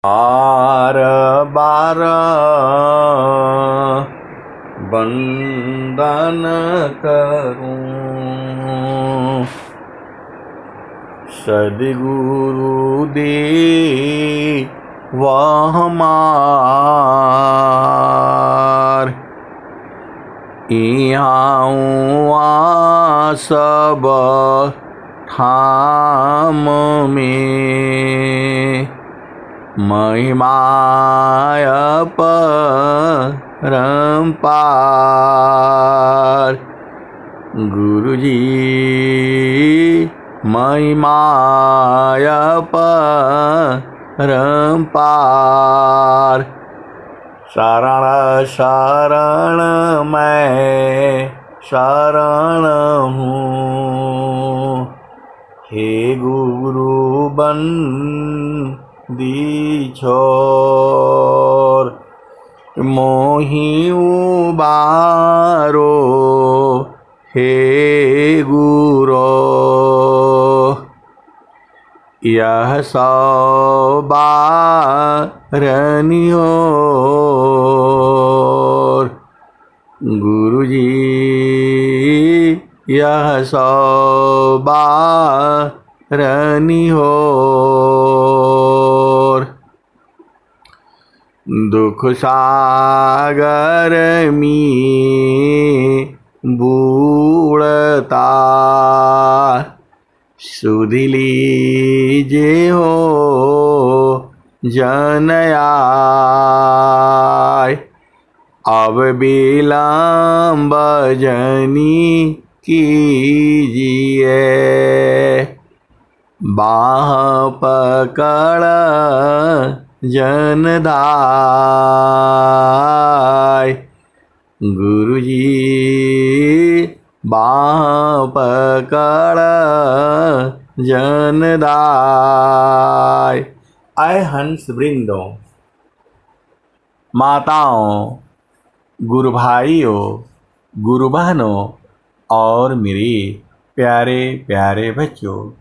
बार बार वंदन करूं, सद्गुरु दे वह हमार। यहाँ सब ठाम में महिमाय परम्पार। गुरुजी महिमाय परम्पार। शरण शरण मैं शरण हूँ, हे गुरु बंदी छोर। मोहि उबारो हे गुरो, यह सौ बारनियोर। गुरुजी यह सौ बारनियोर। दुख सागर में बूढ़ता सुध लीजे हो जनयाय। अब विलंब जनी कीजिए, बाह पकड़ जनदाय। गुरुजी बाह पकड़ जनदाय। आए हंस वृंदों, माताओं, गुरु भाइयों, गुरु बहनों और मेरे प्यारे प्यारे बच्चों,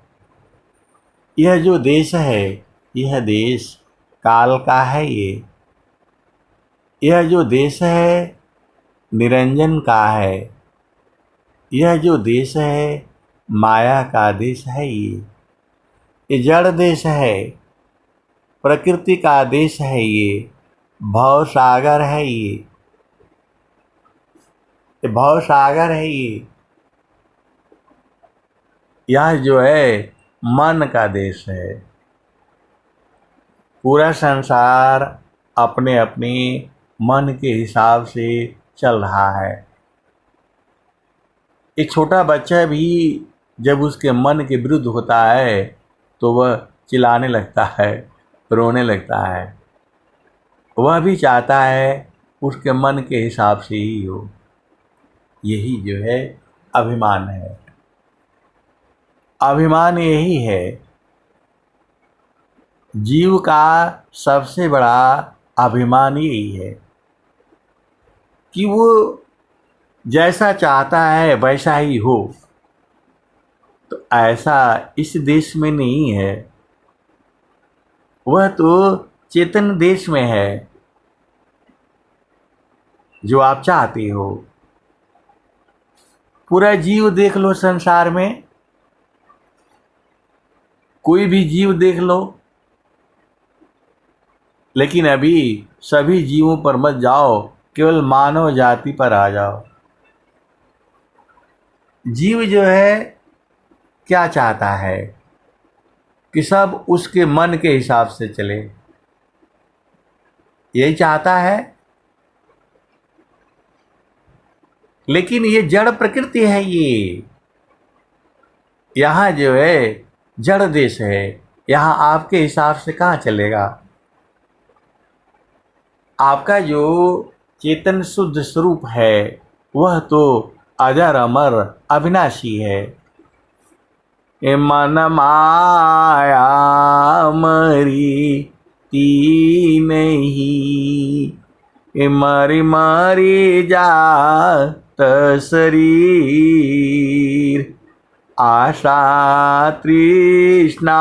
यह जो देश है, यह देश काल का है। यह जो देश है निरंजन का है। यह जो देश है माया का देश है। ये जड़ देश है, प्रकृति का देश है। ये भव सागर है। ये भव सागर है। यह जो है मन का देश है। पूरा संसार अपने अपने मन के हिसाब से चल रहा है। एक छोटा बच्चा भी जब उसके मन के विरुद्ध होता है तो वह चिल्लाने लगता है, रोने लगता है। वह भी चाहता है उसके मन के हिसाब से ही हो। यही जो है अभिमान है। अभिमान यही है। जीव का सबसे बड़ा अभिमान यही है कि वो जैसा चाहता है वैसा ही हो। तो ऐसा इस देश में नहीं है। वह तो चेतन देश में है जो आप चाहते हो। पूरा जीव देख लो संसार में, कोई भी जीव देख लो, लेकिन अभी सभी जीवों पर मत जाओ, केवल मानव जाति पर आ जाओ। जीव जो है क्या चाहता है कि सब उसके मन के हिसाब से चले। यही चाहता है। लेकिन ये जड़ प्रकृति है। ये यहाँ जो है जड़ देश है। यहाँ आपके हिसाब से कहाँ चलेगा। आपका जो चेतन शुद्ध स्वरूप है वह तो अजर अमर अविनाशी है। ए मन माया मरी ती नहीं, ए मरी मरी जात शरीर। आशा तृष्णा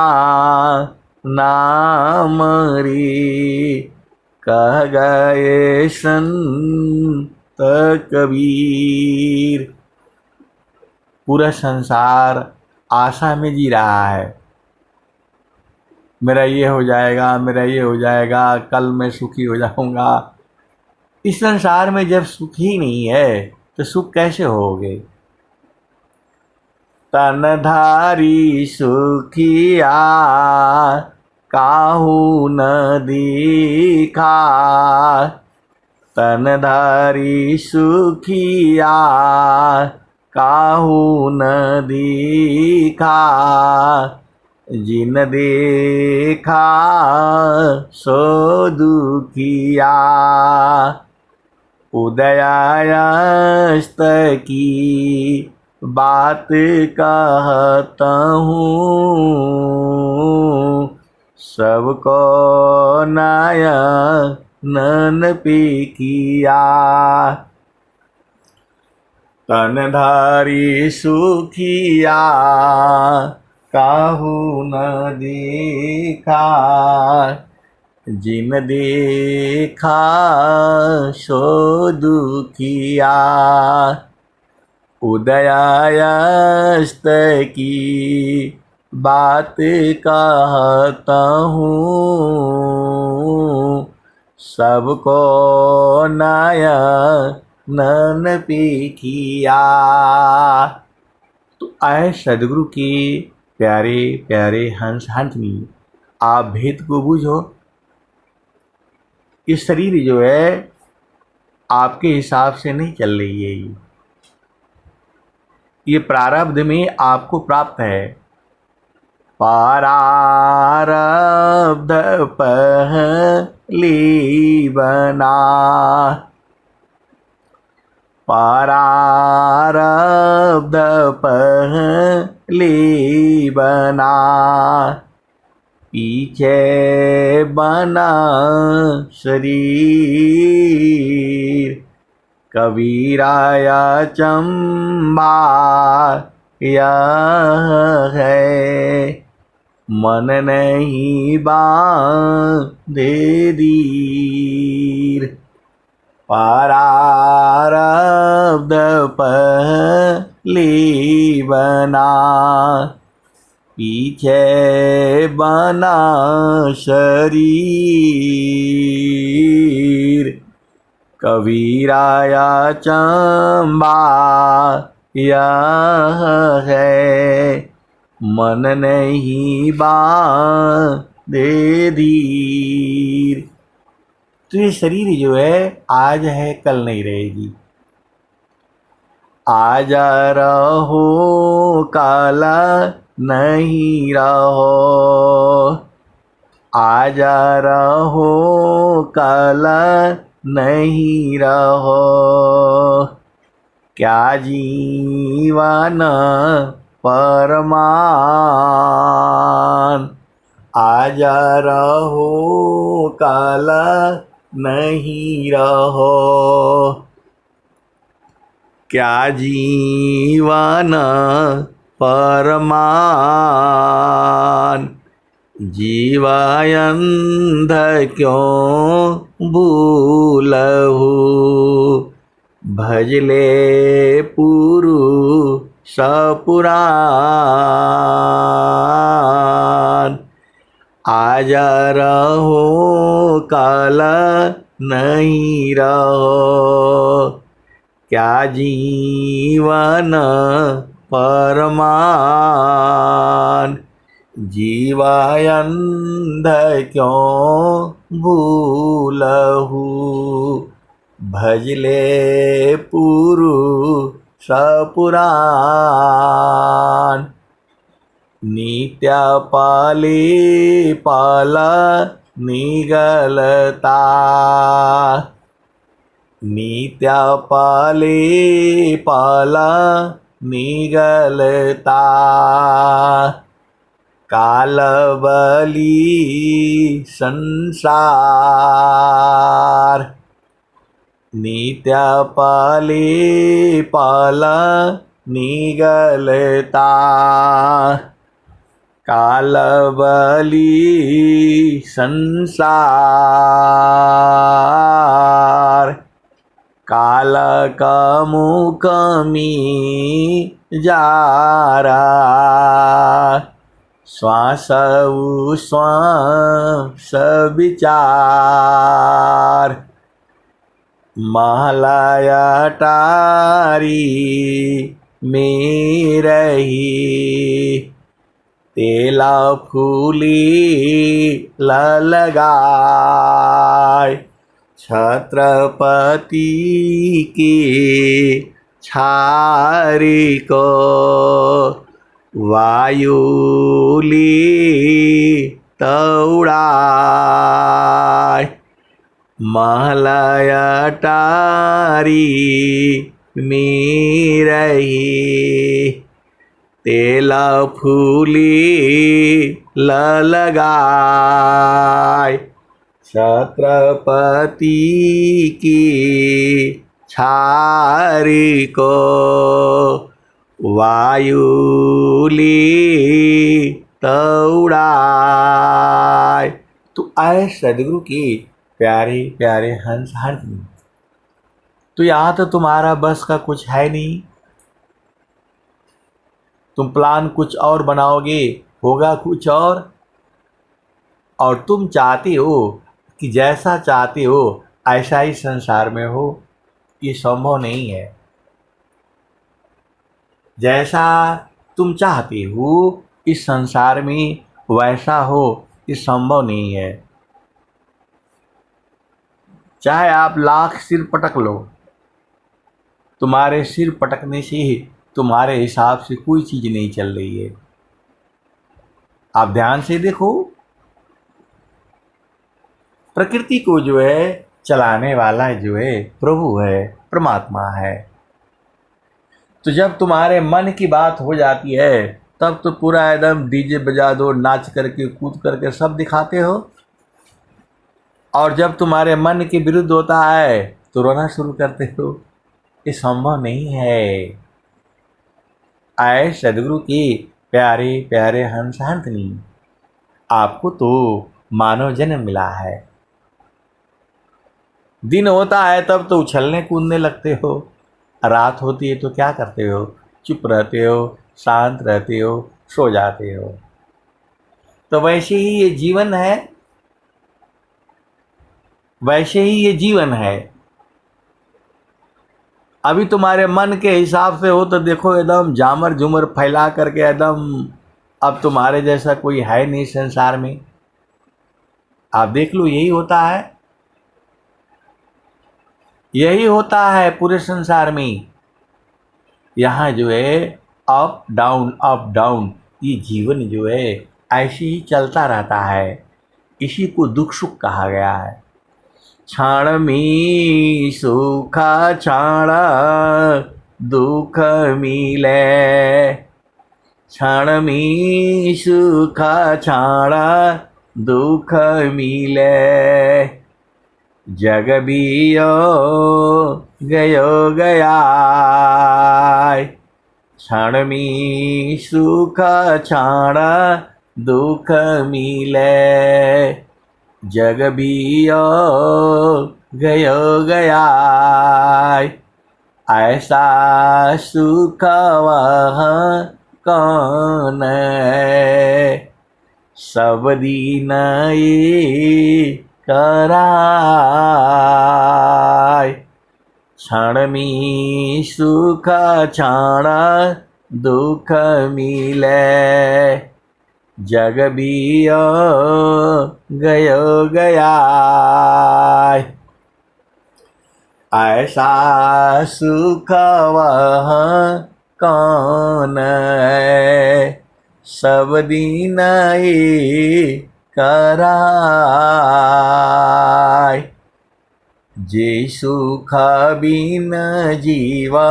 नाम रे, कह गए संत कबीर। पूरा संसार आशा में जी रहा है, मेरा ये हो जाएगा, मेरा ये हो जाएगा, कल मैं सुखी हो जाऊंगा। इस संसार में जब सुख ही नहीं है तो सुख कैसे होगे। तनधारी सुखिया काहू न दिखा, तनधारी सुखिया काहू न दिखा, जिन देखा सो दुखिया। उदयास्त की बात कहता हूँ, सबको नयन पे किया। तनधारी सुखिया काहू न देखा, जिन देखा सो दुखिया। उदयास्त की बात कहता हूँ, सबको नयन पे किया। तो आए सदगुरु के प्यारे प्यारे हंस हंसनी, आप भेद को बूझो। ये शरीर जो है आपके हिसाब से नहीं चल रही है, ये प्रारब्ध में आपको प्राप्त है। प्रारब्ध पहली बना, प्रारब्ध पहली बना, पीछे बना शरीर। कबीराया चंबा यह है, मन नहीं बांधे दीर। प्रारब्ध पहली बना, पीछे बना शरीर। कबीराया चंबा यह है, मन नहीं बांधे धीर। तो ये शरीर जो है आज है कल नहीं रहेगी। आज रहो कल नहीं रहो, आज रहो कल नहीं रहो। क्या जीवन परमान, आज रहो कल नहीं रहो। क्या जीवन परमान, जीवायंध क्यों भूलहु। भजले पुरुष पुराण, आज रहो कल नहीं रहो। क्या जीवन परमान, जीवायंध क्यों भूलहु। भजले पुरुष पुराण, नित्य पाले पाला निगलता। नित्य पाले पाला निगलता, काल बली संसार। नित्य पाले पाला निगलता, काल बली संसार, काल कमुकमी जारा, श्वास श्वास विचार, महलया टारी में रही, तेला फूली लगाए, छत्रपति की छारी को वायुली तौड़ाए, महलया टारी में रही, तेला फूली लगाए, छत्रपति की छारी को वायुली तौड़ाए। तो आए सदगुरु की प्यारे प्यारे हंस हरनी, तो यहाँ तो तुम्हारा बस का कुछ है नहीं। तुम प्लान कुछ और बनाओगे, होगा कुछ और तुम चाहते हो कि जैसा चाहते हो ऐसा ही संसार में हो, ये संभव नहीं है। जैसा तुम चाहते हो इस संसार में वैसा हो, ये संभव नहीं है। चाहे आप लाख सिर पटक लो, तुम्हारे सिर पटकने से ही तुम्हारे हिसाब से कोई चीज़ नहीं चल रही है। आप ध्यान से देखो, प्रकृति को जो है चलाने वाला जो है प्रभु है, परमात्मा है। तो जब तुम्हारे मन की बात हो जाती है तब तो पूरा एकदम डीजे बजा दो, नाच करके कूद करके सब दिखाते हो, और जब तुम्हारे मन के विरुद्ध होता है तो रोना शुरू करते हो। ये संभव नहीं है। आए सदगुरु की प्यारे प्यारे हंस हंसनी, आपको तो मानव जन्म मिला है। दिन होता है तब तो उछलने कूदने लगते हो, रात होती है तो क्या करते हो? चुप रहते हो, शांत रहते हो, सो जाते हो। तो वैसे ही ये जीवन है, वैसे ही ये जीवन है। अभी तुम्हारे मन के हिसाब से हो तो देखो एकदम जामर झूमर फैला करके एकदम, अब तुम्हारे जैसा कोई है नहीं संसार में। आप देख लो, यही होता है, यही होता है पूरे संसार में। यहाँ जो है अप डाउन, ये जीवन जो है ऐसे ही चलता रहता है। इसी को दुख सुख कहा गया है। क्षण में सुख क्षण दुख मिले, क्षण में सुख क्षण दुख मिले, जग बियो गयो गया, क्षण में सुख क्षण दुख मिले, जग बियो गयो गया, ऐसा सुख वह कौन है, सब दीन ये कराय, क्षण में सुख क्षण दुख मिले, जग बियो गयो गया, ऐसा सुख वह कौन है, सब दीन ये कराय, जे सुख बिन जीवा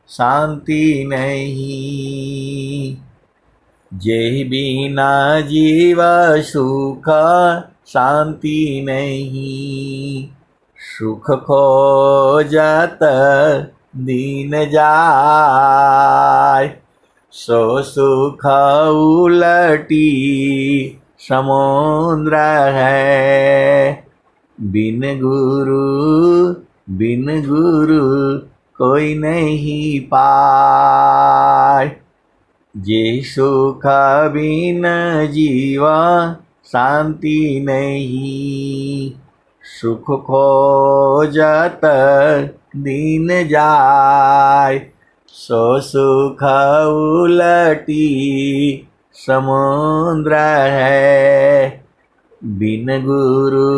शांति नहीं, जे बिना जीव सुख शांति नहीं, सुख खोजत दीन जाय, सो सुख उलटी समुद्र है। बिन गुरु कोई नहीं पाए। जे सुख बिन जीवा शांति नहीं। सुख खोजत दिन जाय। सो सुख उलटी समुद्र है। बिन गुरु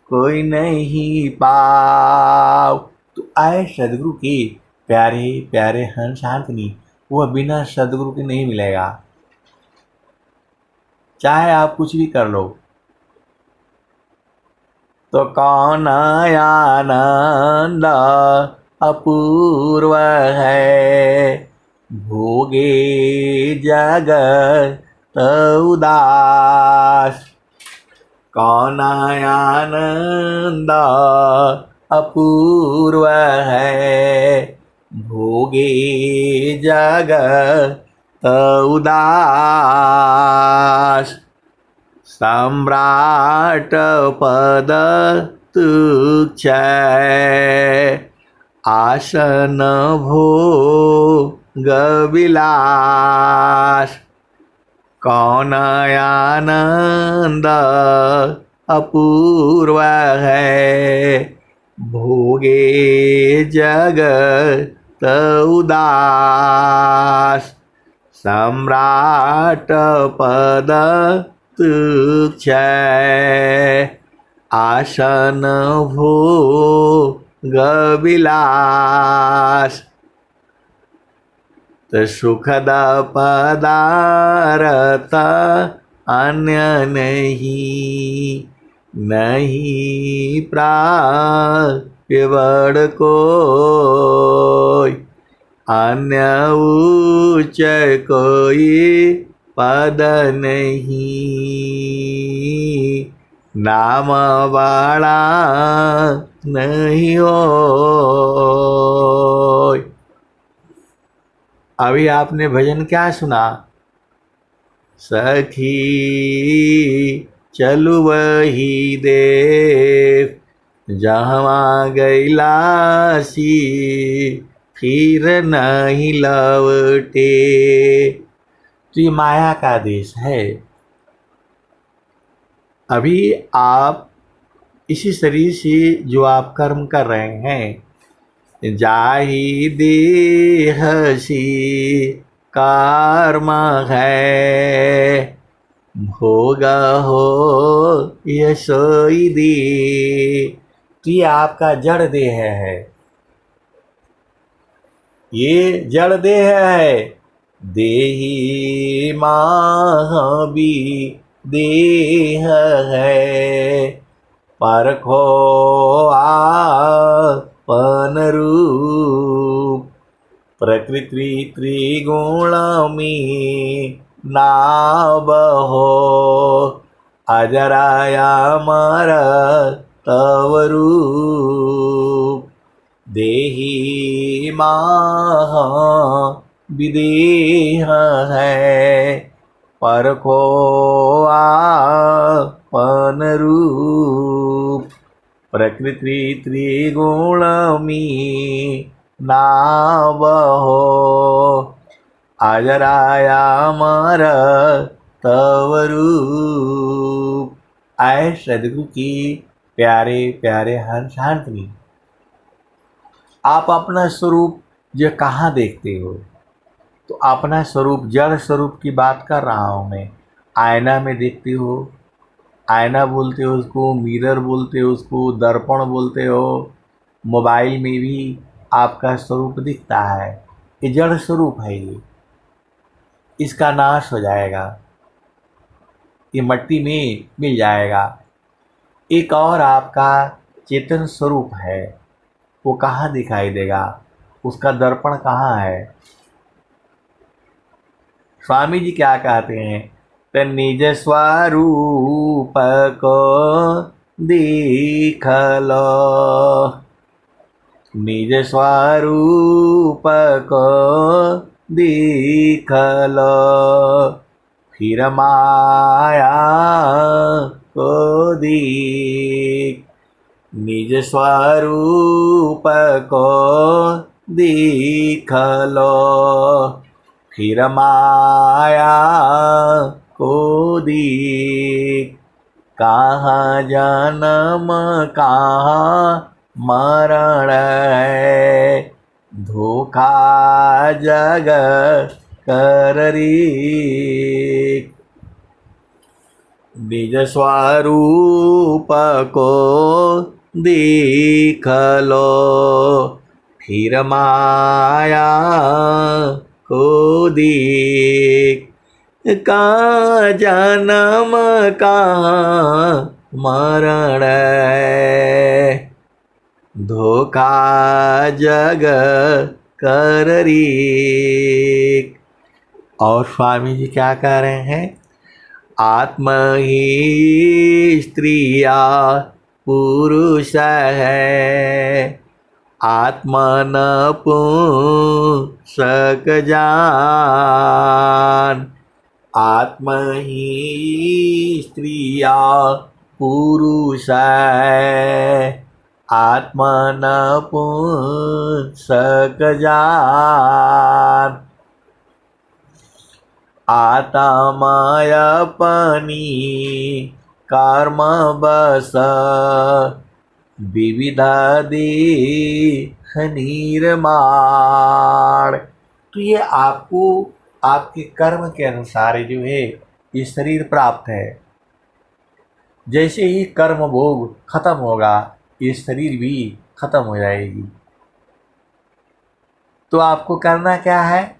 कोई नहीं पाव। तो आए सदगुरु के प्यारे प्यारे हंस शांतनी, वह बिना सदगुरु के नहीं मिलेगा। चाहे आप कुछ भी कर लो। तो कौन आनंद अपूर्व है। भोगे जगत उदास। कौन आनंद अपूर्व है। भोगे जगत उदास। सम्राट पद तुच्छ आसन भोग विलास। कौन आनंद अपूर्व है। भोगे जगत उदास। सम्राट पद तुच्छ आसन भोग विलास। तो सुखद पदारथ अन्य नहीं प्राप्य बड़ कोई। अन्य उच्च कोई पद नहीं। नाम बड़ा नहीं हो। अभी आपने भजन क्या सुना? सखी चलु वही देव जहाँ गैलासी फिर नहीं लौटे। तो ये माया का देश है। अभी आप इसी शरीर से जो आप कर्म कर रहे हैं, जाहि देह सी कर्म है। भोग हो यशोई दे। तो ये आपका जड़ देह है। ये जड़ देह है। देही माहबी देह है। परखो आपन रूप। प्रकृति त्रिगुण में नाव हो। अजराया मर तव रूप। देही माह विदेह है। परखो आपन रूप। प्रकृति त्रिगुण में नाव हो। अजराया मर तव रूप। आए सदगुरु की प्यारे प्यारे हंस शांतनी, आप अपना स्वरूप जो कहाँ देखते हो? तो अपना स्वरूप जड़ स्वरूप की बात कर रहा हूँ मैं। आईना में देखते हो। आईना बोलते हो उसको, मिरर बोलते हो उसको, दर्पण बोलते हो। मोबाइल में भी आपका स्वरूप दिखता है। ये जड़ स्वरूप है। ये इसका नाश हो जाएगा। ये मिट्टी में मिल जाएगा। एक और आपका चेतन स्वरूप है। वो कहाँ दिखाई देगा? उसका दर्पण कहाँ है? स्वामी जी क्या कहते हैं? तो निज स्वरूप को देख लो। निज स्वरूप को दिख लो, फिर माया को दिख। निज स्वरूप को दिख लो, फिर माया को दिख। कहाँ जन्म कहाँ मरण है, धोखा जग कर रीक। निज स्वरूप को देख लो, फिर माया को देख। कहाँ जन्म कहाँ मरण है, धोखा जग कर रीक। और स्वामी जी क्या कह रहे हैं? आत्म ही स्त्रिया पुरुष है, आत्मन पुंसक जान। आत्म ही स्त्रिया पुरुष है, आत्मन पुंसक जान। आत्माय अपनी कर्म बस, विविध देह निर्माण। तो ये आपको आपके कर्म के अनुसार जो है ये शरीर प्राप्त है। जैसे ही कर्म भोग खत्म होगा ये शरीर भी खत्म हो जाएगी। तो आपको करना क्या है?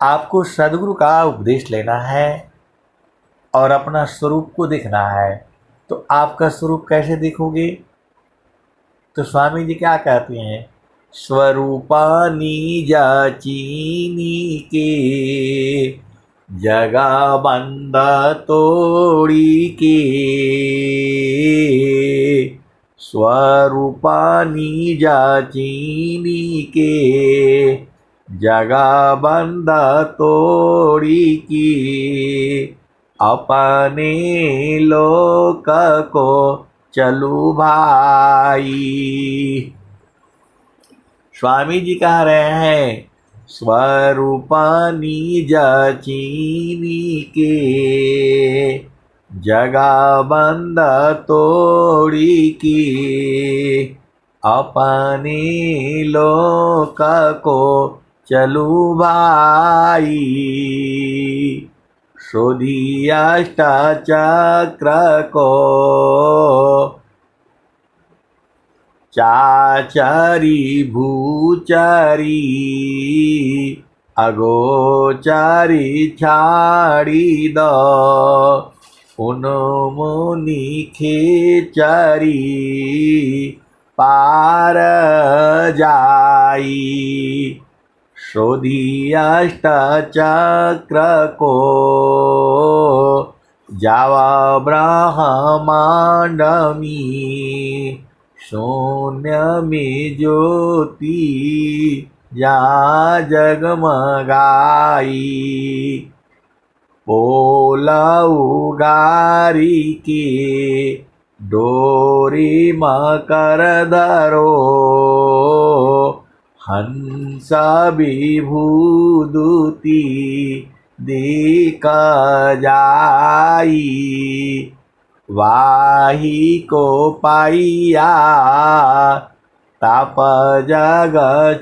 आपको सद्गुरु का उपदेश लेना है और अपना स्वरूप को देखना है। तो आपका स्वरूप कैसे देखोगे? तो स्वामी जी क्या कहते हैं? स्वरूपानी जाचीनी के, जगा बंद तोड़ी के। स्वरूपानी जाचीनी के, जगा बंद तोड़ी की। अपने लोक को चलू भाई। स्वामी जी कह रहे हैं स्वरूपानी जाचीनी के, जगा बंद तोड़ी की। अपने लोक को चलू भाई। शोधी अष्टचक्र को चाचरी भूचरी, अगोचरी छाड़ी दो। उन्मुनि खेचरी पार जाई। शोधी अष्टचक्र को जावा ब्रह्मांड में। शून्य में ज्योति जा जगमगाई। पोला उगारी के डोरी मकर धरो। हंस विभूदुति दिख जाई। वाही को पाइया ताप जग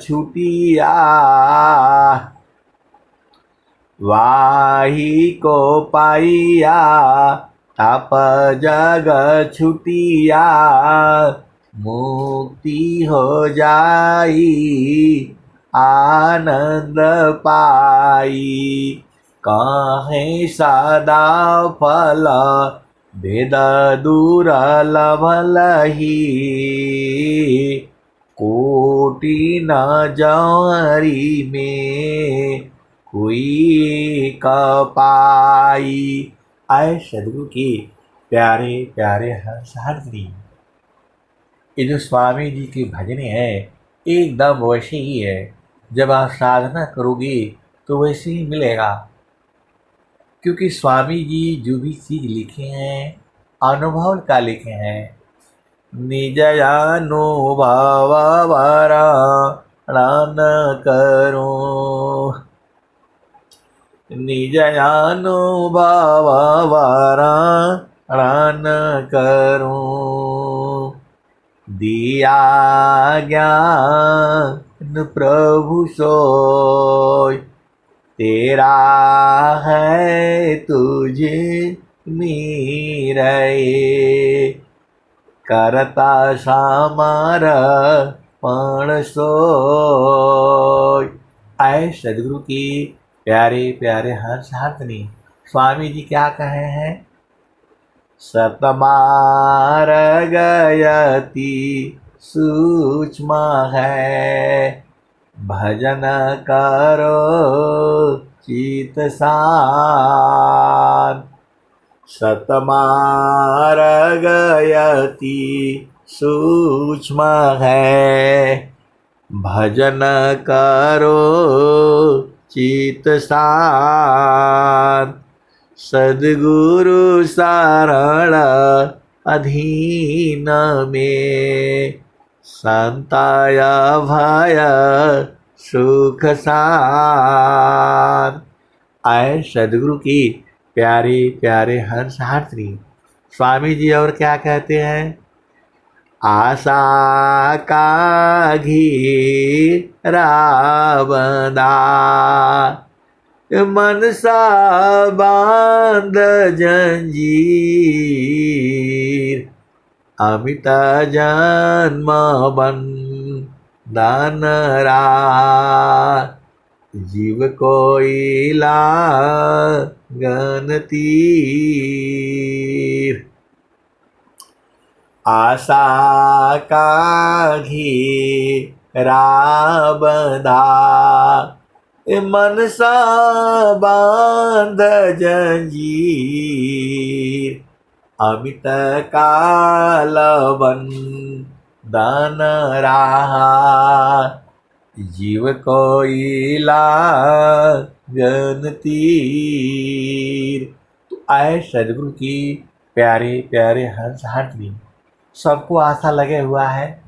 छुटिया। वाही को पाइया ताप जग छुटिया। मुक्ति हो जाई आनंद पाई। कहे सदा फल भेद दुर्लभ लही। कोटि न जौहरी में कोई कपाई। आए सदगुरु के प्यारे प्यारे हंस हंसनी, ये जो स्वामी जी की भजने हैं एकदम वैसे ही है। जब आप साधना करोगे तो वैसे ही मिलेगा, क्योंकि स्वामी जी जो भी चीज़ लिखे हैं अनुभव का लिखे हैं। निज अनुभव वर्णन करो, निज अनुभव वर्णन करो, दिया ज्ञान प्रभु सोय, तेरा है तुझे मीरे, करता सामर पण सोय। आए सदगुरु की प्यारे प्यारे हंस हाथनी स्वामी जी क्या कहे हैं? सतमार गयति सूक्ष्म है, भजन करो चित शांत। सतमार गयति सूक्ष्म है, भजन करो चित शांत। सद्गुरु शरण अधीन में, संताय भय सुख शांत। आए सद्गुरु की प्यारे प्यारे हंस हाथनी स्वामी जी और क्या कहते हैं? आशा का घी रावदा, मनसा बांध जंजीर, अमित जन्म बंधन रात, जीव कोई लागन तीर। आशा का घेरा बंधा, मनसा बांध जंजीर, अमित काल बंधन रहा, जीव कोई लागन तीर। तो आए सदगुरु की प्यारे प्यारे हंस हाथनी सबको आशा लगे हुआ है।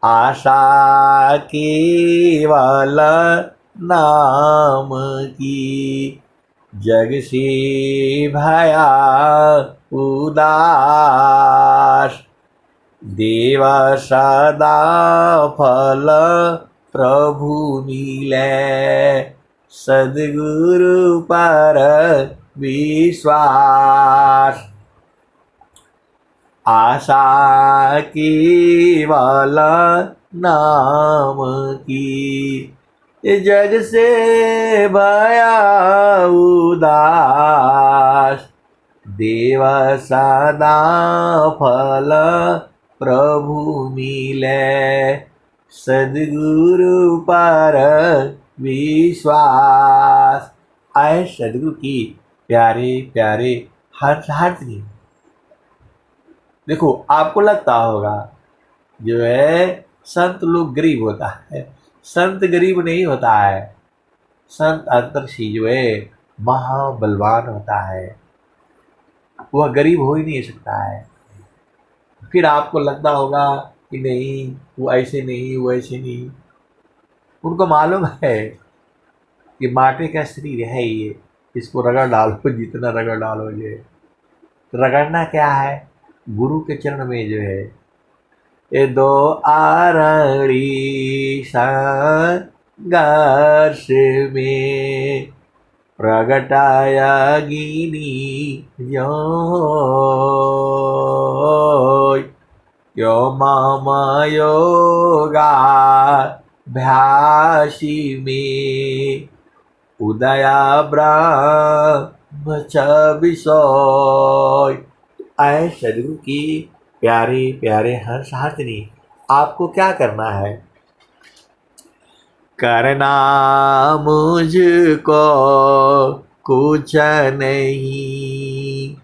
आशा केवल नाम की, जग से भया उदास, देव सदा फल प्रभु मिले, सद्गुरु पर विश्वास। आशा केवल नाम की, जग से भया उदास, देव सदा फल प्रभु मिले, सद्गुरु पर विश्वास। आए सद्गुरु की प्यारे प्यारे हंस हाथनी। देखो आपको लगता होगा जो है संत लोग गरीब होता है, संत गरीब नहीं होता है। संत अंतर से जो है महाबलवान होता है, वह गरीब हो ही नहीं सकता है। फिर आपको लगता होगा कि नहीं वो ऐसे नहीं वो ऐसे नहीं। उनको मालूम है कि माटी का शरीर है ये, इसको रगड़ डालो, जितना रगड़ डालोगे। तो रगड़ना क्या है? गुरु के चरण में जो है ये दो आरणी संघर्ष में प्रगटाया गिनी यो मामा योगा भ्यासी में उदया ब्रह्म छबिसोय। आए सदगुरु की प्यारे प्यारे हंस हाथनी आपको क्या करना है? करना मुझको कुछ नहीं,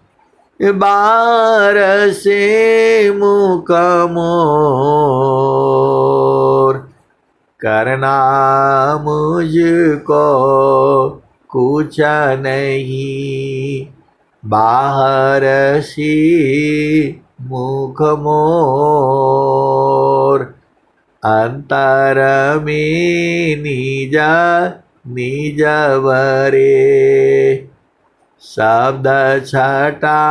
बार से मुख मोर, करना मुझको कुछ नहीं, बाहर से मुख मोर, अंतर में निज निज बरे, शब्द छटा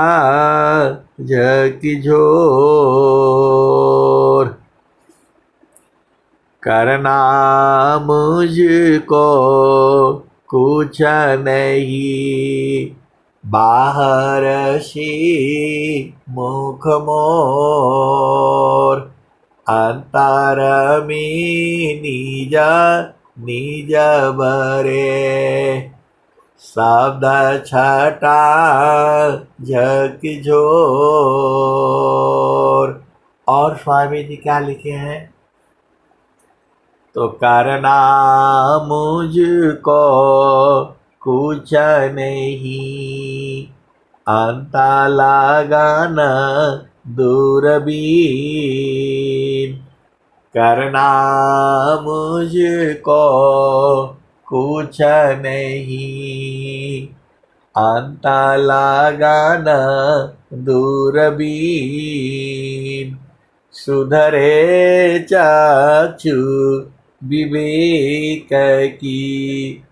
झकझोर, करना मुझको कुछ नहीं, बाहर से मुख मोर, अंतर में निज निज बरे, शब्द छटा झकझोर। और स्वामी जी क्या लिखे हैं? तो करना मुझको कुछ नहीं, अंता लगाना दूरबीन, करना मुझको कुछ नहीं, अंता लगाना दूरबीन, सुधरे चक्षु विवेक की,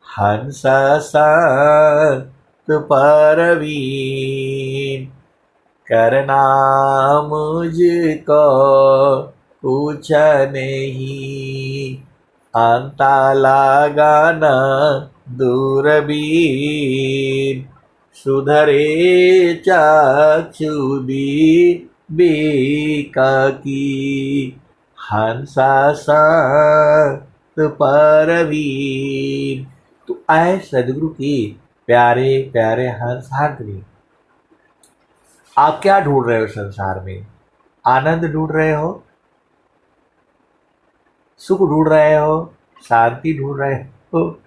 हंस संत परवीन, करना मुझको कुछ नहीं, अंता लगाना दूरबीन, सुधरे चक्षु विवेक की, हंस संत परवीन। तो आए सदगुरु की प्यारे प्यारे हंसाग्नि, आप क्या ढूंढ रहे हो संसार में? आनंद ढूंढ रहे हो, सुख ढूंढ रहे हो, शांति ढूंढ रहे हो?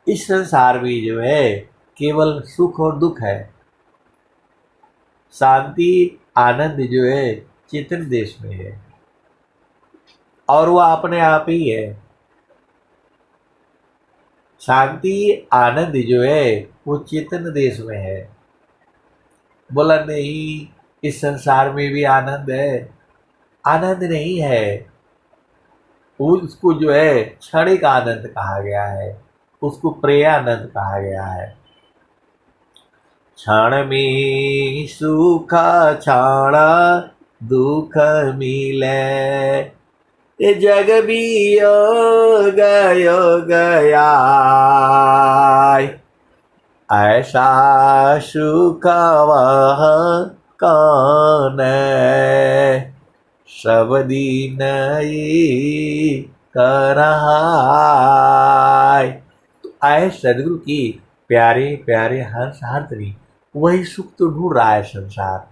इस संसार में जो है केवल सुख और दुख है। शांति आनंद जो है चेतन देश में है, और वह अपने आप ही है। शांति आनंद जो है वो चेतन देश में है। बोला नहीं, इस संसार में भी आनंद है, आनंद नहीं है। उसको जो है क्षणिक आनंद कहा गया है, उसको प्रेयानंद कहा गया है। क्षण में सुख क्षण दुख मिले, ये जग भी योग गया, ऐसा सुख वह कौन, सब दिन ये कर रहा। तो आए सदगुरु की प्यारे प्यारे हंसाग्नि, वही सुख तो ढूंढ रहा है संसार,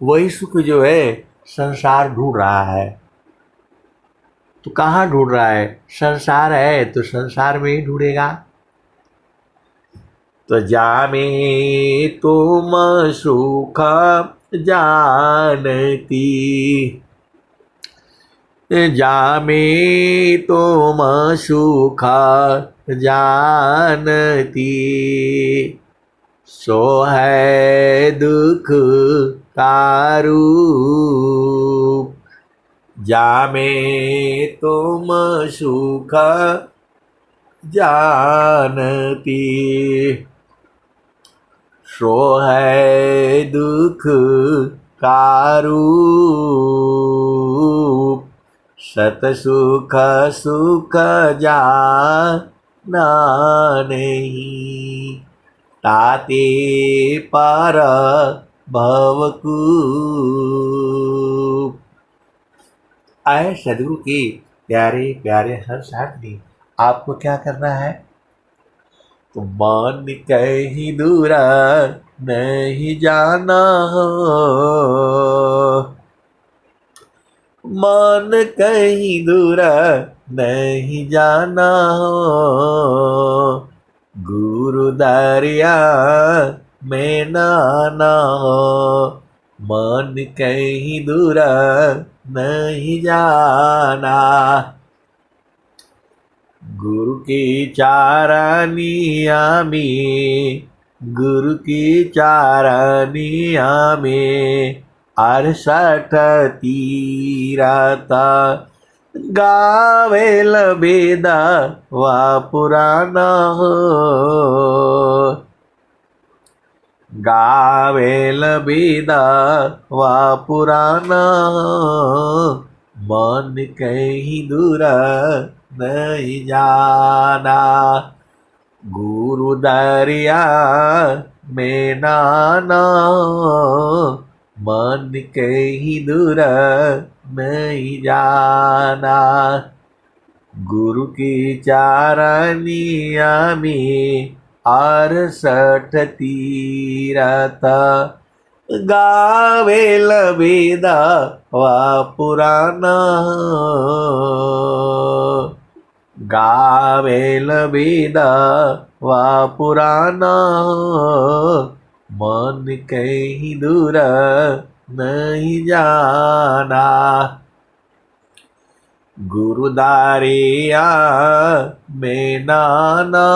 वही सुख जो है संसार ढूंढ रहा है। तो कहाँ ढूंढ रहा है? संसार है तो संसार में ही ढूंढेगा। तो जामे तुम सुख जानती, जामे तुम सुख जानती, सो है दुख का रूप, जामे तुम सुख जानती, सो है दुख का रूप, सत सुख सुख जाना नहीं, ताते पर भवकूप। आए सदगुरु के प्यारे प्यारे हंसाग्नि, आपको क्या करना है? तो मन कहीं दूर नहीं जाना हो, मन कहीं दूर नहीं जाना हो, गुरु दरिया में नाना हो, मन कहीं दूर नहीं जाना। गुरु की चारनिया में, गुरु की चारनिया में 68 तीरथ गावेल बेदा वा पुराण हो, गावेल बेदा वा पुराण मन कहीं दूर नहीं जाना। गुरु दरिया में नाना मन कहीं दूर नहीं जाना। गुरु की चारनिया में 68 तीरथ गावेल बेदा वा पुराण, गावेल बेदा वा पुराण मन कहीं दूर नहीं जाना। गुरु दरिया में नाना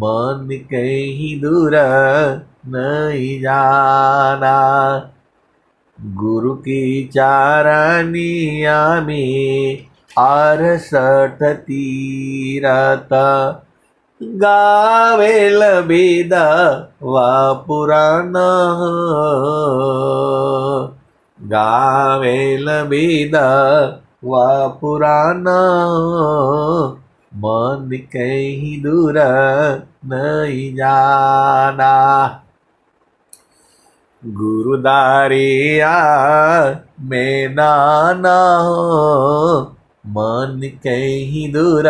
मन कहीं दूर नहीं जाना। गुरु की चारनिया में 68 तीरथ गावेल बेदा वा पुराण, गावेल बेदा वा पुराण मन कहीं दूर नहीं जाना। गुरु दरिया में नाना मन कहीं दूर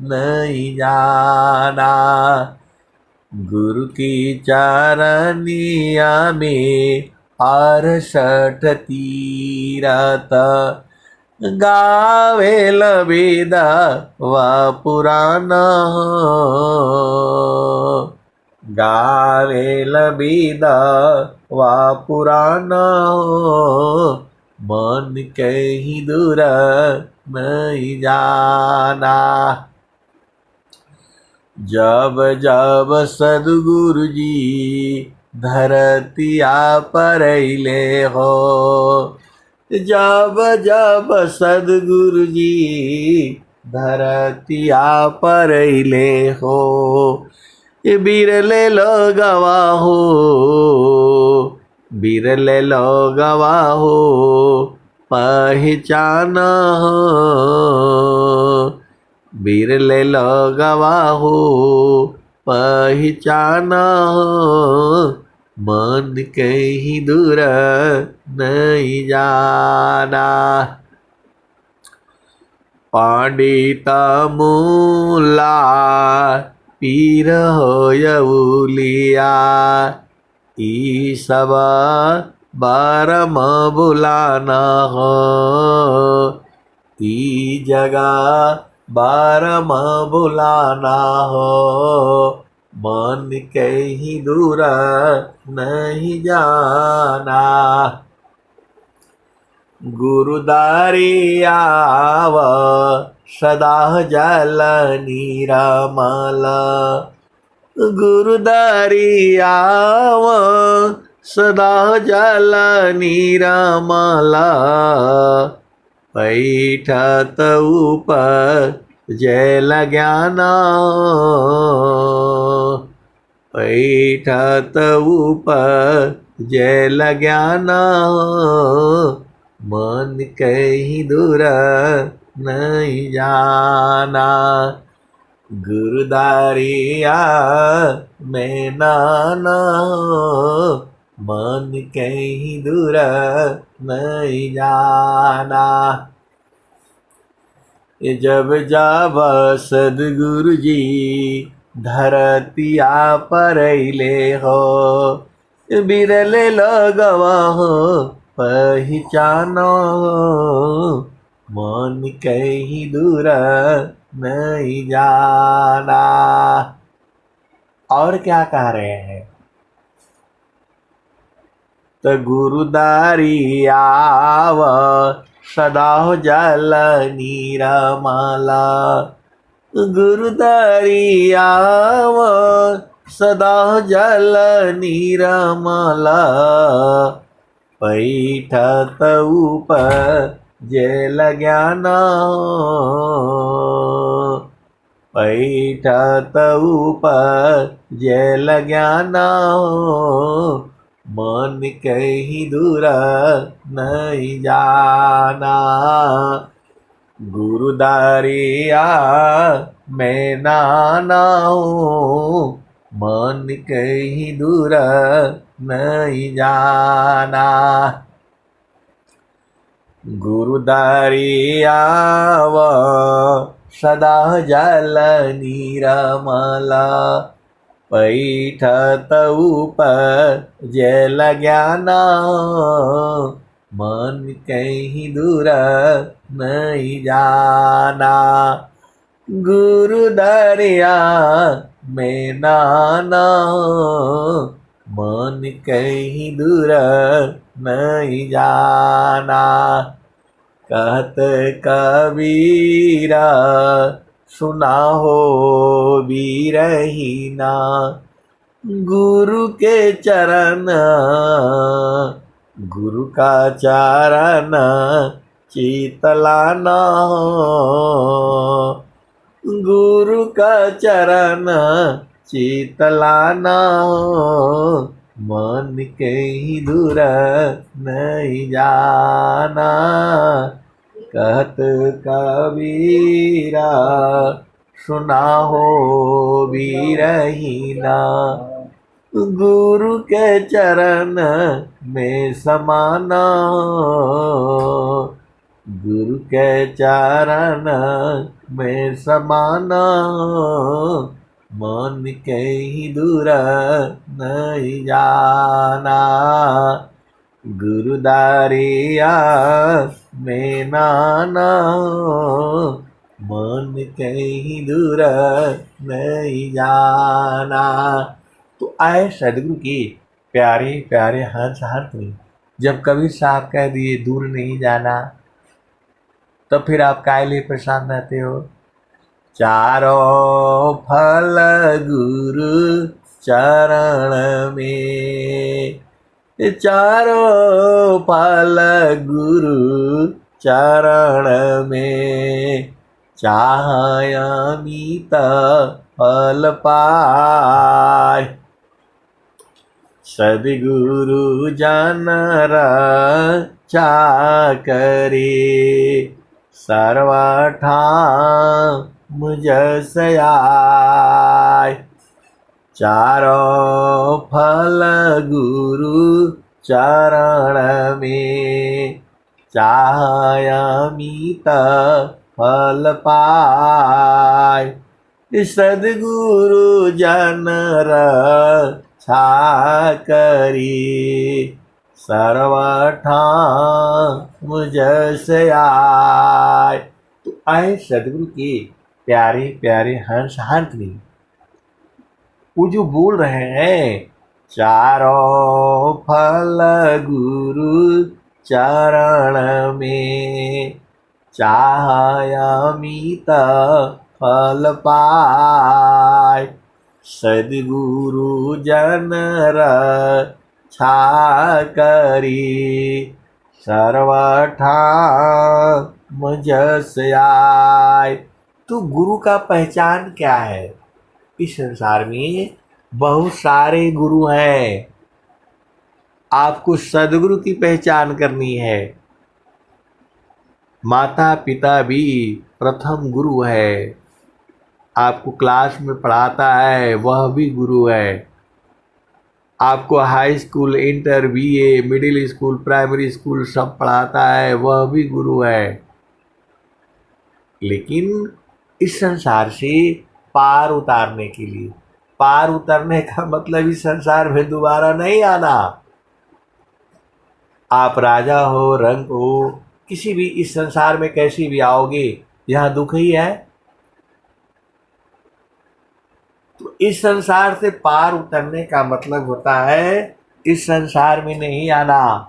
नहीं जाना। गुरु की चारनिया में 68 तीरथ गावेल बेदा वा पुराण, गावेल बेदा वा पुराण मन कहीं दूर नहीं जाना। जब जब सद्गुरु जी धरतिया पर अइले हो, जब जब सद्गुरु जी धरतिया पर अइले हो, बिरले लोगवा हो, बिरले लोगवा हो पहचान हो, बिरले लोगवा हो पहचान हो मन कहीं दूर नहीं जाना। पंडित मूला पीर होयउलिया ई सब बारम बुलाना हो, ई जगह बारम बुलाना हो मन कहीं दूर नहीं जाना। गुरु दरियाव सदा जल निरमल, गुरु दरियाव सदा जल निरमल, बैठत ऊपर जल ज्ञान, बैठत ऊपर जल ज्ञान मन कहीं दूर नहीं जाना। गुरु दरिया में नाना मन कहीं दूर नहीं जाना। जब जब सद्गुरु जी धरतिया पर अइले हो, बिरले लोगवा हो पहचानो मन कहीं दूर नहीं जाना। और क्या कह रहे हैं? तो गुरुदारी आव सदा हो जल नीरमला। गुरुदारी आव सदा हो जल नीरमला। पैठत उपजेल ज्ञान। पैठत उपजेल ज्ञान। मन कहीं दूर नहीं जाना। गुरुदारिया मैं नाना हूँ, मन कहीं दूर नहीं जाना। गुरुदारिया व सदा जल नीरमला। पैठत उपजेल ज्ञान। मन कहीं दूर नहीं जाना। गुरुदारिया मैं नाना, मन कहीं दूर नहीं जाना। कहत कबीरा सुना हो बीरहीना। गुरु के चरण, गुरु का चरण चितलाना। गुरु का चरण चितलाना। मन कहीं दूर नहीं जाना। कहत कबीरा सुना हो बीरहीना। गुरु के चरण में समाना। गुरु के चरण में समाना। मन कहीं दूर नहीं जाना। गुरुदारिया मैं नाना, मन कहीं दूर नहीं जाना। तो आए सदगुरु के प्यारे प्यारे हंस हाथ में जब कबीर साहब कह दिए दूर नहीं जाना, तो फिर आप काहे लिए परेशान रहते हो? चारों फल गुरु चरण में। चारों फल गुरु चरण में। चाह अमित फल पाय। सद्गुरु जन रक्षा करे। सर्वठाम जस आय। चारों फल गुरु चरण में। चाह अमित फल पाय। सद्गुरु जन रक्षा करी। सर्वठाम जस आय। तो आए सदगुरु के प्यारे प्यारे हंस हाथ में वो जो बोल रहे हैं, चारों फल गुरु चरण में। चाह अमित फल पाय। सद्गुरु जन रक्षा करी। सर्वठाम जस आय। तो गुरु का पहचान क्या है? इस संसार में बहुत सारे गुरु हैं। आपको सदगुरु की पहचान करनी है। माता पिता भी प्रथम गुरु है। आपको क्लास में पढ़ाता है वह भी गुरु है। आपको high school, inter, BA, middle school, primary school सब पढ़ाता है वह भी गुरु है। लेकिन इस संसार से पार उतारने के लिए, पार उतरने का मतलब इस संसार में दोबारा नहीं आना। आप राजा हो, रंक हो, किसी भी इस संसार में कैसी भी आओगे, यहाँ दुख ही है। इस संसार से पार उतरने का मतलब होता है इस संसार में नहीं आना।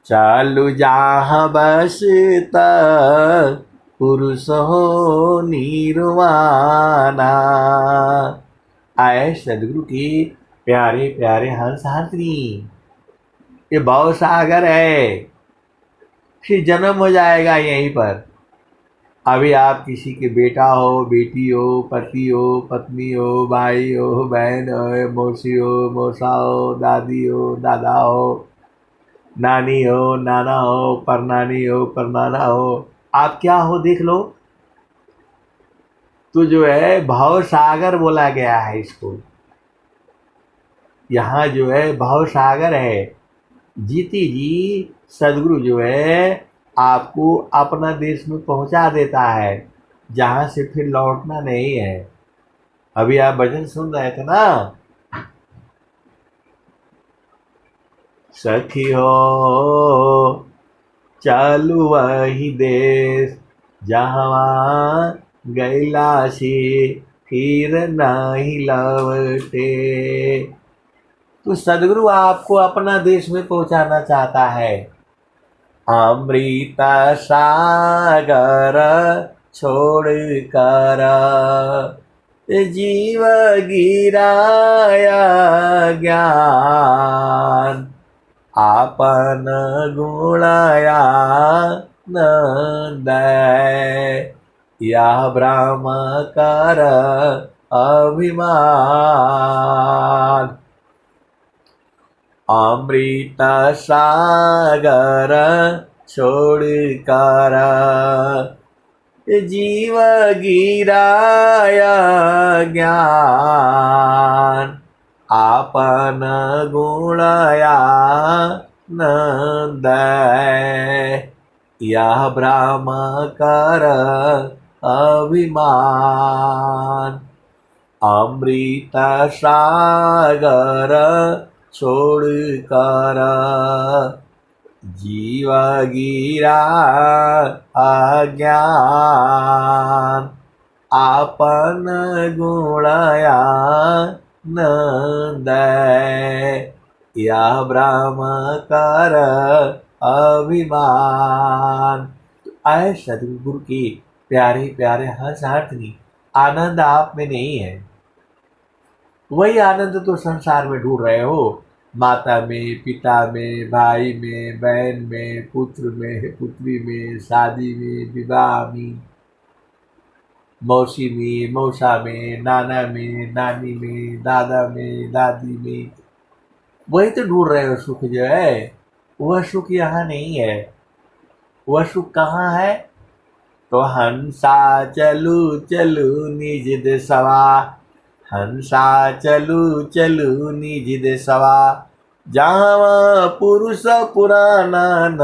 चालू जहाँ बस तक पुरुष हो निर्वाणा। आए सदगुरु की प्यारे प्यारे हंस हाथनी, ये भव सागर है, फिर जन्म हो जाएगा यहीं पर। अभी आप किसी के बेटा हो, बेटी हो, पति हो, पत्नी हो, भाई हो, बहन हो, मौसी हो, मौसा हो, दादी हो, दादा हो, नानी हो, नाना हो, परनानी हो, परनाना हो, आप क्या हो देख लो। तो जो है भव सागर बोला गया है इसको। यहाँ जो है भव सागर है। जीती जी सदगुरु जो है आपको अपना देश में पहुंचा देता है, जहां से फिर लौटना नहीं है। अभी आप भजन सुन रहे थे ना, सखी हो चालू वही देश जहाँ गैला से फिर नहीं लौटे। तो सदगुरु आपको अपना देश में पहुंचाना चाहता है। अमृत सागर छोड़ कर जीव गिराया ज्ञान, आपन गुणाया न दय, यह ब्रह्म कर अभिमान। अमृत सागर छोड़ कर जीव गिराया ज्ञान, आपन गुणया न दय, यह ब्रह्म कर अभिमान। अमृत सागर छोड़ कर जीव गिरा अज्ञान, आपन गुणया न दय, यह ब्रह्म कर अभिमान। तो आए सदगुरु की प्यारे प्यारे हंस हाथनी, आनंद आप में नहीं है। वही आनंद तो संसार में ढूंढ रहे हो, माता में, पिता में, भाई में, बहन में, पुत्र में, पुत्री में, शादी में, विवाह में, मौसी में, मौसा में, नाना में, नानी में, दादा में, दादी में। वही तो ढूंढ रहे हो सुख जो है। वह सुख यहाँ नहीं है। वह सुख कहाँ है? तो हंसा चलू चलू निज देशवा, हंसा चलू चलू निज देशवा, जहाँ पुरुष पुराना न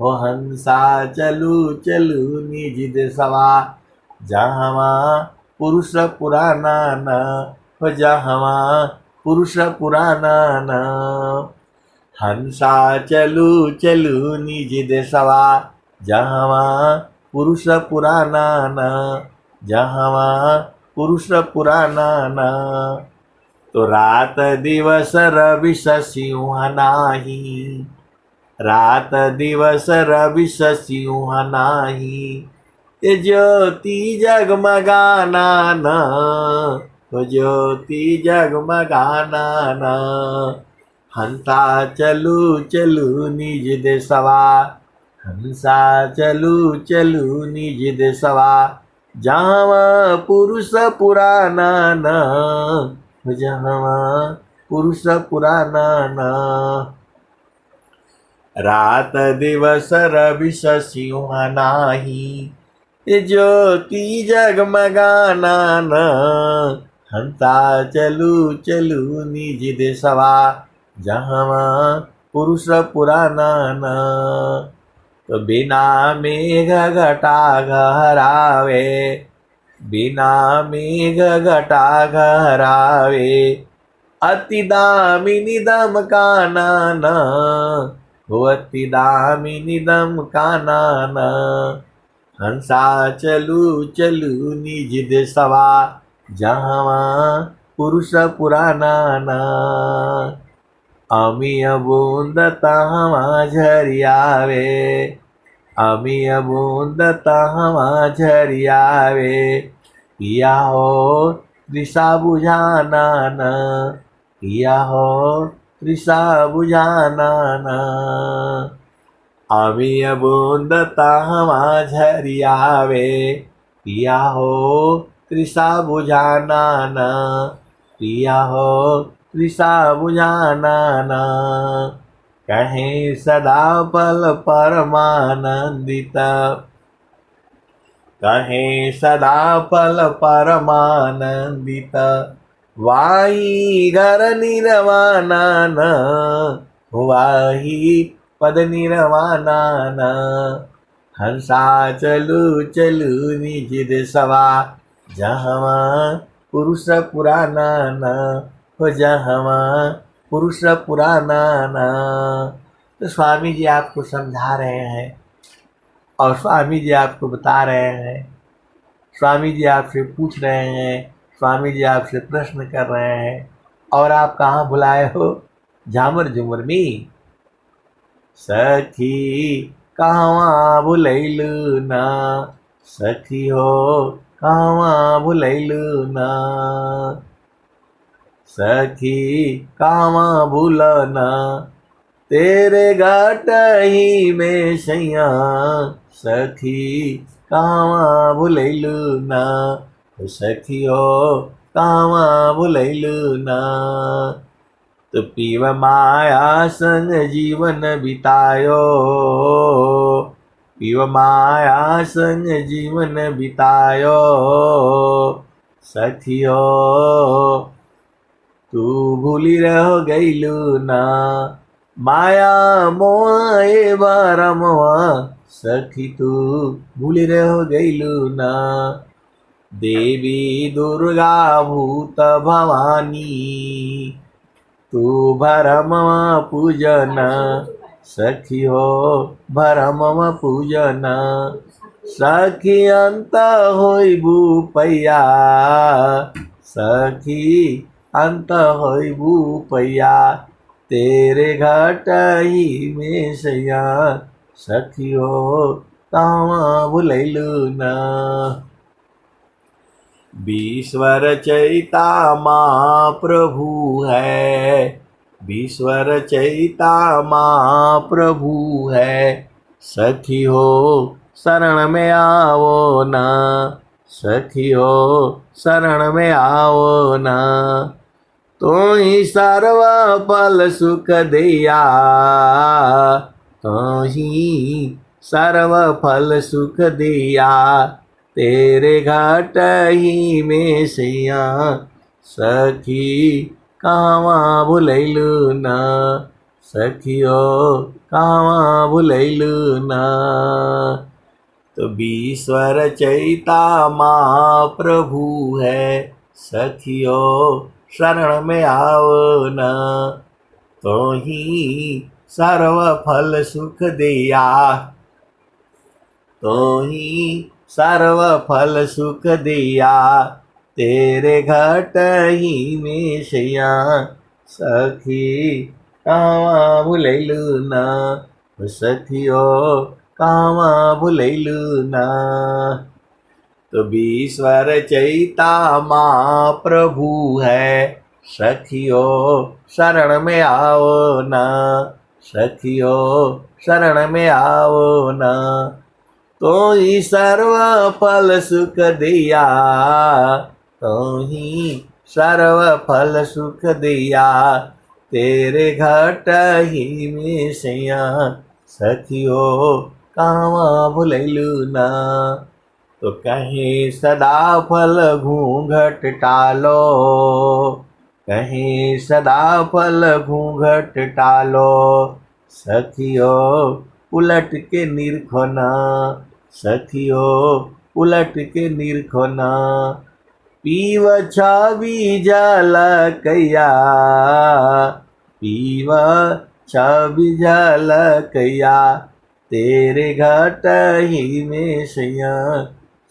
हो। हंसा चलू चलू निज देशवा, जहाँ पुरुष पुराना न हो, जहाँ पुरुष पुराना न। हंसा चलू चलू निज देशवा, जहाँ पुरुष पुराना न, जहाँ पुरुष पुराना न। तो रात दिवस रवि शशिउह नाही, रात दिवस रवि शशिउह नाही, ये ज्योति जगमगाना न, तो ज्योति जगमगाना न। हंसा चलू चलू निज देशवा, हंसा चलू चलू निज देशवा, जहाँ पुरुष पुराना न, जहाँ पुरुष पुराना न। रात दिवस रवि शशिउह नाही, ज्योति जगमगाना न। हंसा चलू चलू निज देशवा, जहाँ पुरुष पुराना न। तो बिना मेघ घटा गहरावे, बिना मेघ घटा गहरावे, अति दामिनी दम काना न, हो अति दामिनी दम काना न। हंसा चलू चलू निज देशवा, जहाँ पुरुष पुराना ना, अमीय बूंद तहाँ झरियावे, अमीय बूंद तहाँ झरियावे, किया हो तृषा बुझाना न, किया हो तृषा बुझाना न, अमीय बूंद तहाँ झरियावे, किया हो तृषा बुझाना न, किया हो तृषा बुझाना न, कहें सदा पल परमानंदित, कहें सदा पल परमानंदित, वाही घर निर्वाणा न, वाही पद निर्वाणा न, हंसा चलू चलू निज देशवा, जहाँ पुरुष पुराना न, हो जहाँ पुरुष पुराना न। तो स्वामी जी आपको समझा रहे हैं और स्वामी जी आपको बता रहे हैं, स्वामी जी आपसे पूछ रहे हैं, स्वामी जी आपसे प्रश्न कर रहे हैं, और आप कहाँ भुलाए हो? झामर झुमर में। सखी कहवा भुलैलू ना, सखी हो कहवा भुलैलू ना, सखी कहवा भूलना, तेरे घाट ही में सैया, सखी कहवा भुलैलू ना, सखी हो कहवा भुलैलू ना। तो पीव माया संग जीवन बितायो, पीव माया संग जीवन बितायो, सखियो तू भूली रह गईलू ना, माया मोहे बारमवा, सखी तू भूली रह गईलू ना। देवी दुर्गा भूत भवानी, तू भरमवा पूजन, सखी हो भरमवा पूजन, सखी अंत होइबू पैया, सखी अंत होइबू पैया, तेरे घाट ही में सैया, सखी हो कहवा भुलैलू ना। विश्वर चैता महाप्रभु है, विश्वर चैता महाप्रभु है, सखी हो शरण में आओ ना, सखी हो शरण में आओ ना। तो ही सर्व फल सुख दिया, तो ही सर्व फल सुख दिया, तेरे घाट ही में सैया, सखी कहवा भुलैलू ना, सखियो कहवा भुलैलू ना। तो विश्वर चैता महाप्रभु है, सखियो शरण में आओ ना, तो ही सर्व फल सुख दिया, तो ही सर्व फल सुख दिया, तेरे घाट ही में सैया, सखी कहवा भुलैलू ना, सखियो कहवा भुलैलू ना। तो विश्वर चैता महाप्रभु है, सखियो शरण में आओ ना, सखियो शरण में आओ ना। तो ही सर्व फल सुख दिया, तो ही सर्व फल सुख दिया, तेरे घाट ही में सैया, सखियो कहवा भुलैलू ना। तो कहीं सदा फल घूंघट टालो, कहीं सदा फल घूंघट टालो, सखियो उलट के निरखो ना, सखियो उलट के निरखो ना। पीव छवि जल कैया, पीव छवि जल कैया, तेरे घाट ही में सैया,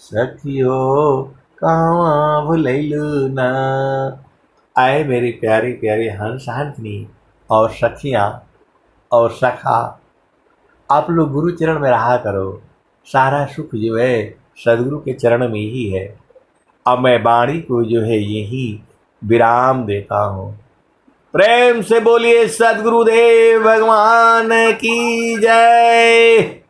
सखियो कहाँ भुलैलू ना। आए मेरी प्यारी प्यारी हंस हंसनी और सखियाँ और सखा, आप लोग गुरु चरण में रहा करो। सारा सुख जो है सदगुरु के चरण में ही है। अब मैं वाणी को जो है यही विराम देता हूँ। प्रेम से बोलिए सदगुरुदेव भगवान की जय।